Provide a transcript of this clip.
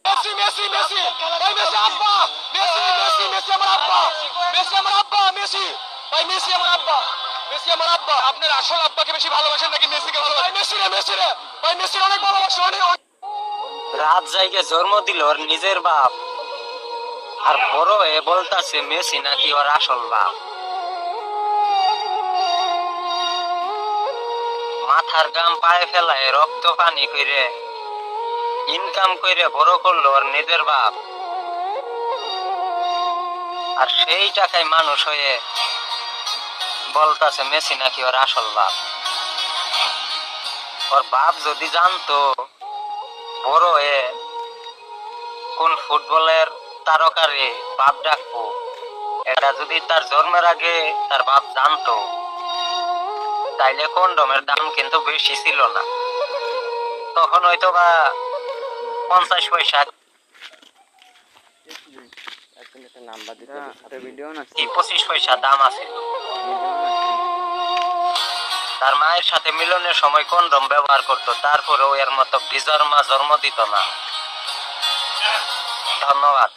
Messi Messi Messi ভাই Messi আব্বা Messi Messi Messi আমার আব্বা মেসি আমার আব্বা মেসি ভাই মেসি আমার আব্বা মেসি আমার আব্বা আপনার আসল আব্বাকে বেশি ভালোবাসেন নাকি মেসিকে ভালোবাসেন ভাই মেসি রে ভাই মেসি অনেক ভালোবাসেন অনেক রাত জায়গায় জন্ম দিল ওর নিজের বাপ, আর বড় হয়ে বলতাছে মেসি নাকি ওর আসল বাপ। মাথার গাম পায়ে ফেলায় রক্ত পানি করে ইনকাম করে বড় করলো ওর নিজের বাপ, আর সেই টাকায় মানুষ হয়ে বলতাছে মেসি নাকি ওর আসল বাপ। ওর বাপ যদি জানতো বড় হয়ে কোন ফুটবলের তারকারে বাপ ডাকবো, এটা যদি তার জন্মের আগে তার বাপ জানতো, তাইলে কন্ডমের দাম কিন্তু বেশি ছিল না, তখন হয়তো বা 50 পয়সা 25 পয়সা দাম আছে। তার মায়ের সাথে মিলনের সময় কন্ডম ব্যবহার করতো, তারপরেও এর মতো বিজর্মা জন্ম দিত না। ধন্যবাদ।